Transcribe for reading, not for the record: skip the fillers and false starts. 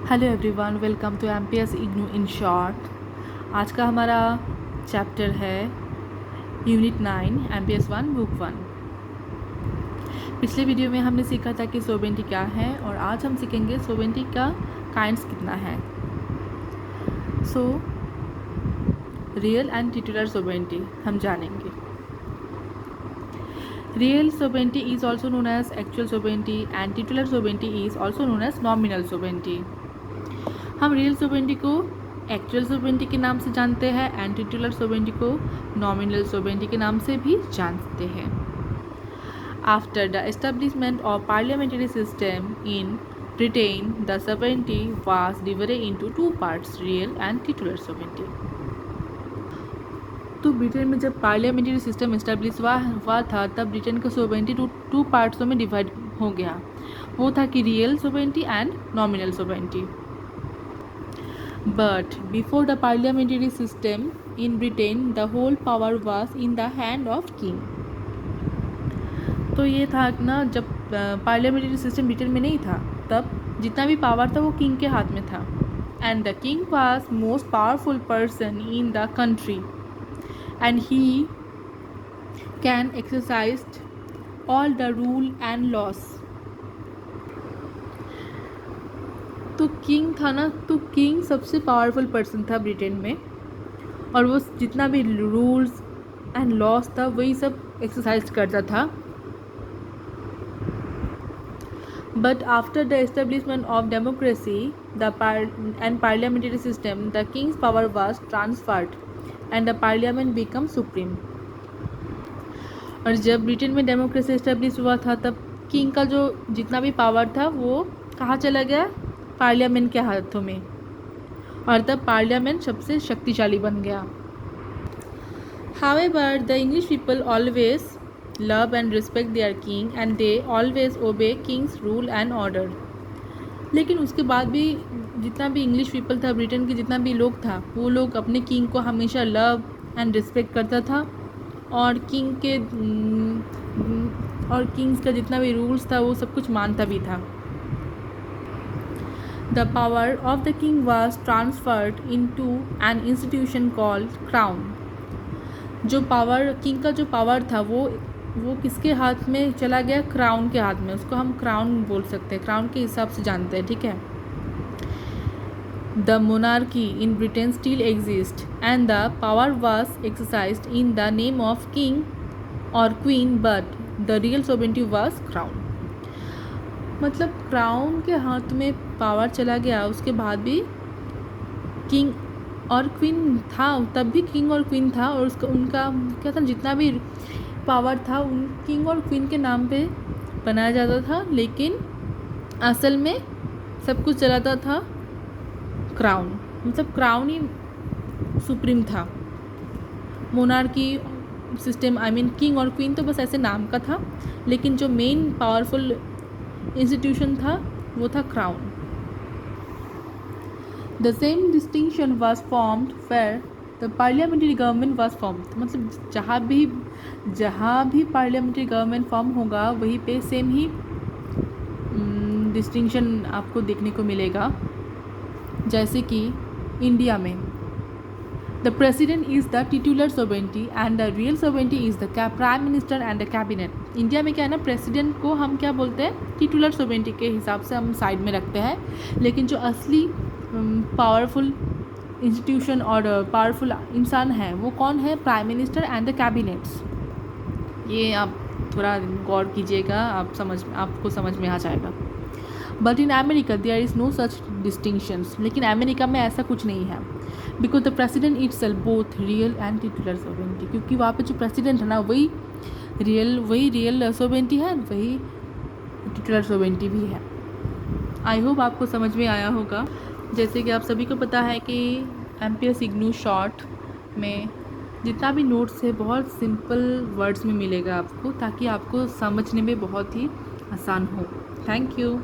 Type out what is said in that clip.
Hello everyone, welcome to MPS IGNOU in short. आज का हमारा चैप्टर है यूनिट 9 एमपीएस 1 बुक 1। पिछले वीडियो में हमने सीखा था कि सोवेरेंटी क्या है और आज हम सीखेंगे सोवेरेंटी का काइंड्स कितना है। So real and titular sovereignty हम जानेंगे। Real sovereignty is also known as actual sovereignty and titular sovereignty is also known as nominal sovereignty. हम रियल सोवेरेंटी को एक्चुअल सोवेरेंटी के नाम से जानते हैं एंड टिटुलर सोवेरेंटी को नॉमिनल सोवेरेंटी के नाम से भी जानते हैं। After the establishment of parliamentary system in Britain the sovereignty was divided into two parts, real and titular sovereignty. तो ब्रिटेन में जब पार्लियामेंट्री सिस्टम इस्टेब्लिश हुआ था तब ब्रिटेन का सोवेरेंटी टू पार्ट्सों में डिवाइड हो गया। वो था कि real sovereignty and nominal sovereignty. But before the parliamentary system in Britain, the whole power was in the hand of king. तो ये था ना, जब पार्लियामेंट्री सिस्टम ब्रिटेन में नहीं था तब जितना भी पावर था वो किंग के हाथ में था। And the king was most powerful person in the country and he can exercise all the rule and loss. तो किंग था ना, तो किंग सबसे पावरफुल पर्सन था ब्रिटेन में और वो जितना भी रूल्स एंड लॉस था वही सब एक्सरसाइज करता था। But after the establishment of democracy and parliamentary system the Kings power was transferred and the parliament become supreme. और जब ब्रिटेन में डेमोक्रेसी एस्टेब्लिश हुआ था तब किंग का जो जितना भी पावर था वो कहाँ चला गया? पार्लियामेंट के हाथों में, और तब पार्लियामेंट सबसे शक्तिशाली बन गया। However, the English people always love and respect their king and they always obey king's rule and order. लेकिन उसके बाद भी जितना भी इंग्लिश पीपल था, ब्रिटेन के जितना भी लोग था, वो लोग अपने किंग को हमेशा लव एंड रिस्पेक्ट करता था और किंग्स का जितना भी रूल्स था वो सब कुछ मानता भी था। The power of the king was transferred into an institution called crown. जो पावर किंग का जो पावर था वो किसके हाथ में चला गया? क्राउन के हाथ में। उसको हम क्राउन बोल सकते हैं, क्राउन के हिसाब से जानते हैं, ठीक है। The monarchy in Britain still exists and the power was exercised in the name of king or queen, but the real sovereignty was crown. मतलब क्राउन के हाथ में पावर चला गया, उसके बाद भी किंग और क्वीन था, तब भी किंग और क्वीन था और उनका क्या था, जितना भी पावर था उन किंग और क्वीन के नाम पे बनाया जाता था, लेकिन असल में सब कुछ चलाता था क्राउन। मतलब क्राउन ही सुप्रीम था। मोनार्की सिस्टम किंग और क्वीन तो बस ऐसे नाम का था, लेकिन जो मेन पावरफुल इंस्टीट्यूशन था वो था crown. The same distinction was formed where the parliamentary government was formed. मतलब जहाँ भी पार्लियामेंट्री गवर्नमेंट फॉर्म होगा वहीं पे सेम ही डिस्टिंक्शन आपको देखने को मिलेगा। जैसे कि इंडिया में the president is the titular sovereignty and the real sovereignty is the prime minister and the cabinet. India में क्या है ना, प्रेसिडेंट को हम क्या बोलते हैं? टिटुलर सोवेरेंटी के हिसाब से हम साइड में रखते हैं, लेकिन जो असली पावरफुल इंस्टीट्यूशन और पावरफुल इंसान है वो कौन है? Prime minister and the cabinets. ये आप थोड़ा गौर कीजिएगा, आपको समझ में आ जाएगा। But in America there is no such distinctions. लेकिन अमेरिका में ऐसा कुछ नहीं है, because the president itself both real and titular sovereignty. क्योंकि वहाँ पे जो प्रेसिडेंट है ना वही रियल सोवेरेंटी है, वही टिटुलर सोवेरेंटी भी है। आई होप आपको समझ में आया होगा। जैसे कि आप सभी को पता है कि एमपीएस इग्नू शॉर्ट में जितना भी नोट्स है बहुत सिंपल वर्ड्स में मिलेगा आपको, ताकि आपको समझने में बहुत ही आसान हो। Thank you.